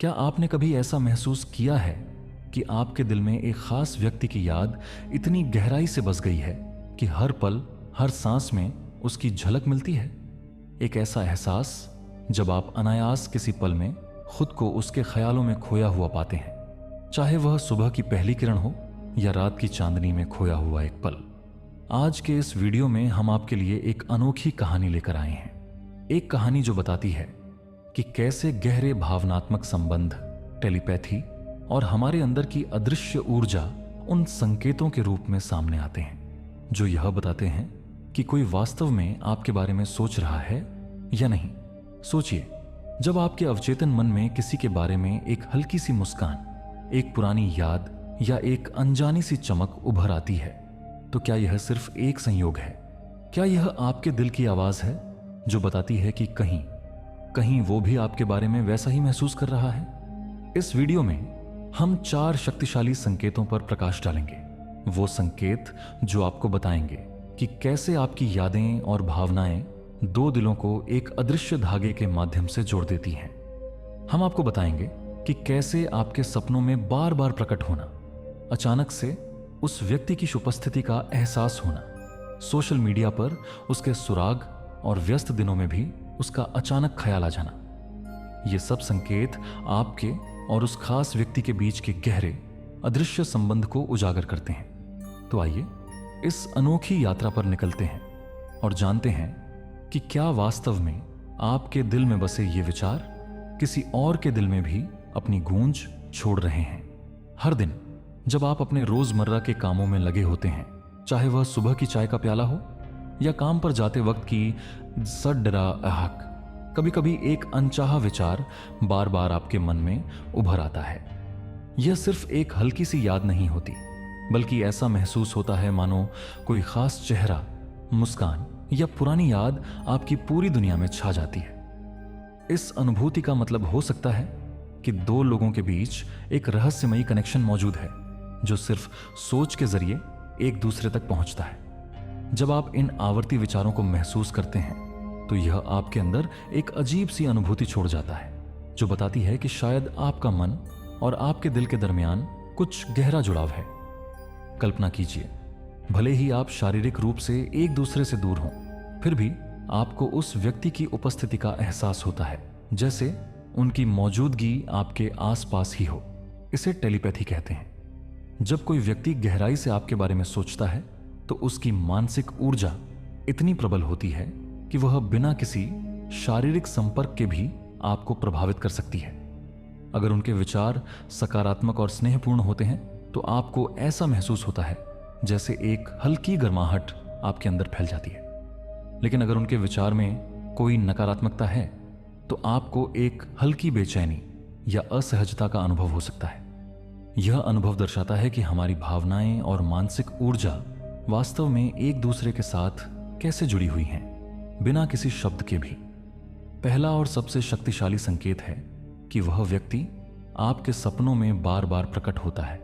क्या आपने कभी ऐसा महसूस किया है कि आपके दिल में एक खास व्यक्ति की याद इतनी गहराई से बस गई है कि हर पल, हर सांस में उसकी झलक मिलती है? एक ऐसा एहसास जब आप अनायास किसी पल में खुद को उसके ख्यालों में खोया हुआ पाते हैं, चाहे वह सुबह की पहली किरण हो या रात की चांदनी में खोया हुआ एक पल। आज के इस वीडियो में हम आपके लिए एक अनोखी कहानी लेकर आए हैं। एक कहानी जो बताती है कि कैसे गहरे भावनात्मक संबंध, टेलीपैथी और हमारे अंदर की अदृश्य ऊर्जा उन संकेतों के रूप में सामने आते हैं जो यह बताते हैं कि कोई वास्तव में आपके बारे में सोच रहा है या नहीं। सोचिए, जब आपके अवचेतन मन में किसी के बारे में एक हल्की सी मुस्कान, एक पुरानी याद या एक अनजानी सी चमक उभर आती है, तो क्या यह सिर्फ एक संयोग है? क्या यह आपके दिल की आवाज है जो बताती है कि कहीं कहीं वो भी आपके बारे में वैसा ही महसूस कर रहा है? इस वीडियो में हम 4 शक्तिशाली संकेतों पर प्रकाश डालेंगे। वो संकेत जो आपको बताएंगे कि कैसे आपकी यादें और भावनाएं दो दिलों को एक अदृश्य धागे के माध्यम से जोड़ देती हैं। हम आपको बताएंगे कि कैसे आपके सपनों में बार बार प्रकट होना, अचानक से उस व्यक्ति की उपस्थिति का एहसास होना, सोशल मीडिया पर उसके सुराग और व्यस्त दिनों में भी उसका अचानक ख्याल आ जाना, ये सब संकेत आपके और उस खास व्यक्ति के बीच के गहरे अदृश्य संबंध को उजागर करते हैं। तो आइए इस अनोखी यात्रा पर निकलते हैं और जानते हैं कि क्या वास्तव में आपके दिल में बसे ये विचार किसी और के दिल में भी अपनी गूंज छोड़ रहे हैं। हर दिन जब आप अपने रोजमर्रा के कामों में लगे होते हैं, चाहे वह सुबह की चाय का प्याला हो या काम पर जाते वक्त की सडरा आहक, कभी कभी एक अनचाहा विचार बार बार आपके मन में उभर आता है। यह सिर्फ एक हल्की सी याद नहीं होती, बल्कि ऐसा महसूस होता है मानो कोई खास चेहरा, मुस्कान या पुरानी याद आपकी पूरी दुनिया में छा जाती है। इस अनुभूति का मतलब हो सकता है कि दो लोगों के बीच एक रहस्यमयी कनेक्शन मौजूद है जो सिर्फ सोच के जरिए एक दूसरे तक पहुंचता है। जब आप इन आवर्ती विचारों को महसूस करते हैं तो यह आपके अंदर एक अजीब सी अनुभूति छोड़ जाता है जो बताती है कि शायद आपका मन और आपके दिल के दरमियान कुछ गहरा जुड़ाव है। कल्पना कीजिए, भले ही आप शारीरिक रूप से एक दूसरे से दूर हों, फिर भी आपको उस व्यक्ति की उपस्थिति का एहसास होता है, जैसे उनकी मौजूदगी आपके आसपास ही हो। इसे टेलीपैथी कहते हैं। जब कोई व्यक्ति गहराई से आपके बारे में सोचता है तो उसकी मानसिक ऊर्जा इतनी प्रबल होती है कि वह बिना किसी शारीरिक संपर्क के भी आपको प्रभावित कर सकती है। अगर उनके विचार सकारात्मक और स्नेहपूर्ण होते हैं तो आपको ऐसा महसूस होता है जैसे एक हल्की गर्माहट आपके अंदर फैल जाती है। लेकिन अगर उनके विचार में कोई नकारात्मकता है तो आपको एक हल्की बेचैनी या असहजता का अनुभव हो सकता है। यह अनुभव दर्शाता है कि हमारी भावनाएं और मानसिक ऊर्जा वास्तव में एक दूसरे के साथ कैसे जुड़ी हुई हैं, बिना किसी शब्द के भी। पहला और सबसे शक्तिशाली संकेत है कि वह व्यक्ति आपके सपनों में बार बार प्रकट होता है।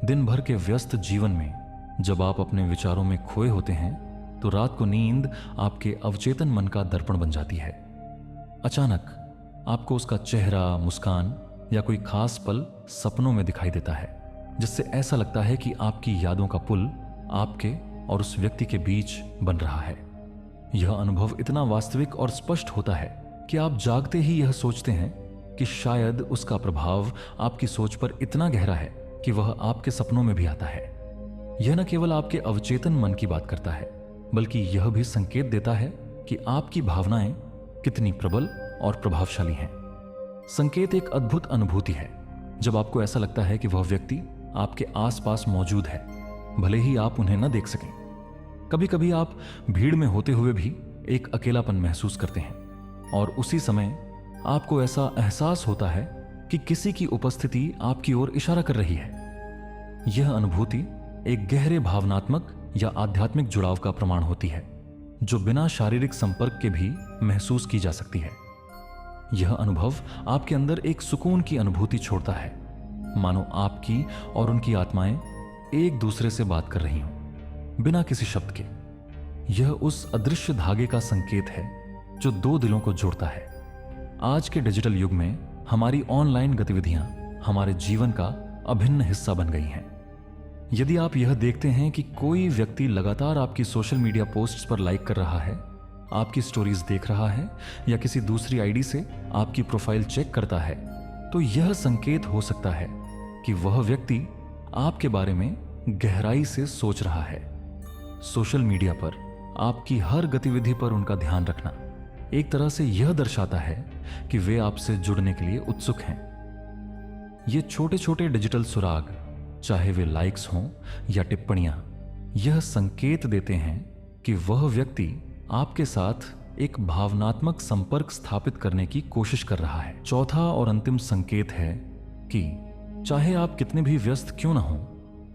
दिन भर के व्यस्त जीवन में जब आप अपने विचारों में खोए होते हैं तो रात को नींद आपके अवचेतन मन का दर्पण बन जाती है। अचानक आपको उसका चेहरा, मुस्कान या कोई खास पल सपनों में दिखाई देता है, जिससे ऐसा लगता है कि आपकी यादों का पुल आपके और उस व्यक्ति के बीच बन रहा है। यह अनुभव इतना वास्तविक और स्पष्ट होता है कि आप जागते ही यह सोचते हैं कि शायद उसका प्रभाव आपकी सोच पर इतना गहरा है कि वह आपके सपनों में भी आता है। यह न केवल आपके अवचेतन मन की बात करता है, बल्कि यह भी संकेत देता है कि आपकी भावनाएं कितनी प्रबल और प्रभावशाली हैं। संकेत एक अद्भुत अनुभूति है जब आपको ऐसा लगता है कि वह व्यक्ति आपके आसपास मौजूद है, भले ही आप उन्हें न देख सकें। कभी कभी आप भीड़ में होते हुए भी एक अकेलापन महसूस करते हैं और उसी समय आपको ऐसा एहसास होता है कि किसी की उपस्थिति आपकी ओर इशारा कर रही है। यह अनुभूति एक गहरे भावनात्मक या आध्यात्मिक जुड़ाव का प्रमाण होती है जो बिना शारीरिक संपर्क के भी महसूस की जा सकती है। यह अनुभव आपके अंदर एक सुकून की अनुभूति छोड़ता है, मानो आपकी और उनकी आत्माएं एक दूसरे से बात कर रही हों, बिना किसी शब्द के। यह उस अदृश्य धागे का संकेत है जो दो दिलों को जोड़ता है। आज के डिजिटल युग में हमारी ऑनलाइन गतिविधियां हमारे जीवन का अभिन्न हिस्सा बन गई हैं। यदि आप यह देखते हैं कि कोई व्यक्ति लगातार आपकी सोशल मीडिया पोस्ट्स पर लाइक कर रहा है, आपकी स्टोरीज देख रहा है या किसी दूसरी आईडी से आपकी प्रोफाइल चेक करता है, तो यह संकेत हो सकता है कि वह व्यक्ति आपके बारे में गहराई से सोच रहा है। सोशल मीडिया पर आपकी हर गतिविधि पर उनका ध्यान रखना एक तरह से यह दर्शाता है कि वे आपसे जुड़ने के लिए उत्सुक हैं। ये छोटे छोटे डिजिटल सुराग, चाहे वे लाइक्स हों या टिप्पणियां, यह संकेत देते हैं कि वह व्यक्ति आपके साथ एक भावनात्मक संपर्क स्थापित करने की कोशिश कर रहा है। चौथा और अंतिम संकेत है कि चाहे आप कितने भी व्यस्त क्यों ना हों,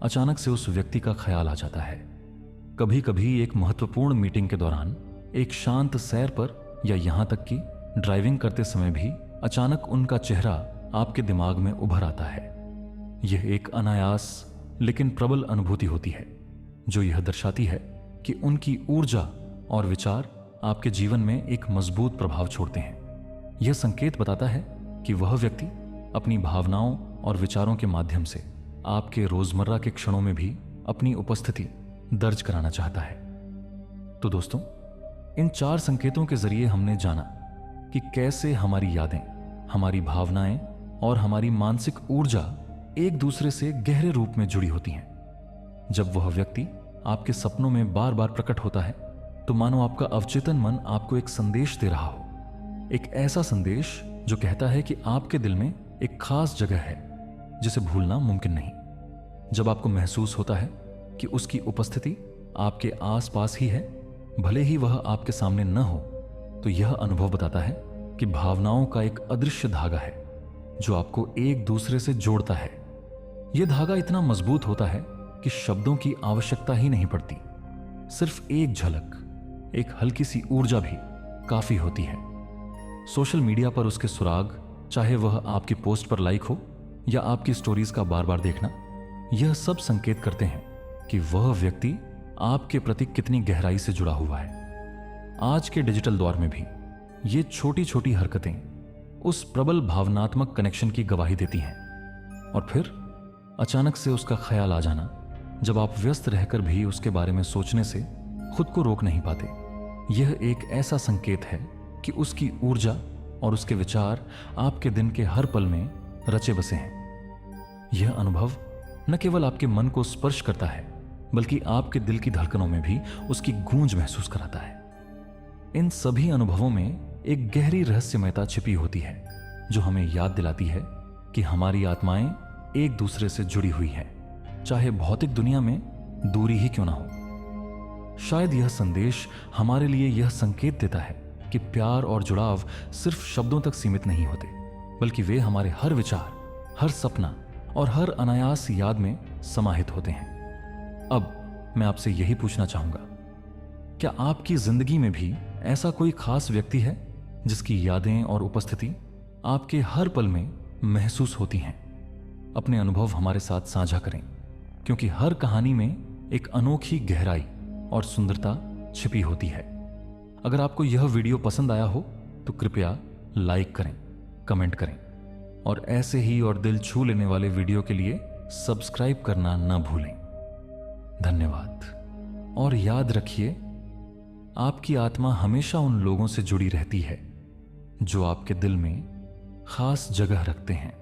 अचानक से उस व्यक्ति का ख्याल आ जाता है। कभी कभी एक महत्वपूर्ण मीटिंग के दौरान, एक शांत सैर पर या यहां तक कि ड्राइविंग करते समय भी अचानक उनका चेहरा आपके दिमाग में उभर आता है। यह एक अनायास लेकिन प्रबल अनुभूति होती है जो यह दर्शाती है कि उनकी ऊर्जा और विचार आपके जीवन में एक मजबूत प्रभाव छोड़ते हैं। यह संकेत बताता है कि वह व्यक्ति अपनी भावनाओं और विचारों के माध्यम से आपके रोजमर्रा के क्षणों में भी अपनी उपस्थिति दर्ज कराना चाहता है। तो दोस्तों, इन 4 संकेतों के जरिए हमने जाना कि कैसे हमारी यादें, हमारी भावनाएं और हमारी मानसिक ऊर्जा एक दूसरे से गहरे रूप में जुड़ी होती हैं। जब वह व्यक्ति आपके सपनों में बार बार प्रकट होता है, तो मानो आपका अवचेतन मन आपको एक संदेश दे रहा हो, एक ऐसा संदेश जो कहता है कि आपके दिल में एक खास जगह है जिसे भूलना मुमकिन नहीं। जब आपको महसूस होता है कि उसकी उपस्थिति आपके आसपास ही है, भले ही वह आपके सामने न हो, तो यह अनुभव बताता है कि भावनाओं का एक अदृश्य धागा है जो आपको एक दूसरे से जोड़ता है। यह धागा इतना मजबूत होता है कि शब्दों की आवश्यकता ही नहीं पड़ती। सिर्फ एक झलक, एक हल्की सी ऊर्जा भी काफी होती है। सोशल मीडिया पर उसके सुराग, चाहे वह आपकी पोस्ट पर लाइक हो या आपकी स्टोरीज का बार बार देखना, यह सब संकेत करते हैं कि वह व्यक्ति आपके प्रति कितनी गहराई से जुड़ा हुआ है। आज के डिजिटल दौर में भी ये छोटी छोटी हरकतें उस प्रबल भावनात्मक कनेक्शन की गवाही देती हैं। और फिर अचानक से उसका ख्याल आ जाना, जब आप व्यस्त रहकर भी उसके बारे में सोचने से खुद को रोक नहीं पाते, यह एक ऐसा संकेत है कि उसकी ऊर्जा और उसके विचार आपके दिन के हर पल में रचे बसे हैं। यह अनुभव न केवल आपके मन को स्पर्श करता है, बल्कि आपके दिल की धड़कनों में भी उसकी गूंज महसूस कराता है। इन सभी अनुभवों में एक गहरी रहस्यमयता छिपी होती है जो हमें याद दिलाती है कि हमारी आत्माएं एक दूसरे से जुड़ी हुई हैं, चाहे भौतिक दुनिया में दूरी ही क्यों ना हो। शायद यह संदेश हमारे लिए यह संकेत देता है कि प्यार और जुड़ाव सिर्फ शब्दों तक सीमित नहीं होते, बल्कि वे हमारे हर विचार, हर सपना और हर अनायास याद में समाहित होते हैं। अब मैं आपसे यही पूछना चाहूंगा, क्या आपकी जिंदगी में भी ऐसा कोई खास व्यक्ति है जिसकी यादें और उपस्थिति आपके हर पल में महसूस होती हैं? अपने अनुभव हमारे साथ साझा करें, क्योंकि हर कहानी में एक अनोखी गहराई और सुंदरता छिपी होती है। अगर आपको यह वीडियो पसंद आया हो तो कृपया लाइक करें, कमेंट करें और ऐसे ही और दिल छू लेने वाले वीडियो के लिए सब्सक्राइब करना न भूलें। धन्यवाद। और याद रखिए, आपकी आत्मा हमेशा उन लोगों से जुड़ी रहती है जो आपके दिल में खास जगह रखते हैं।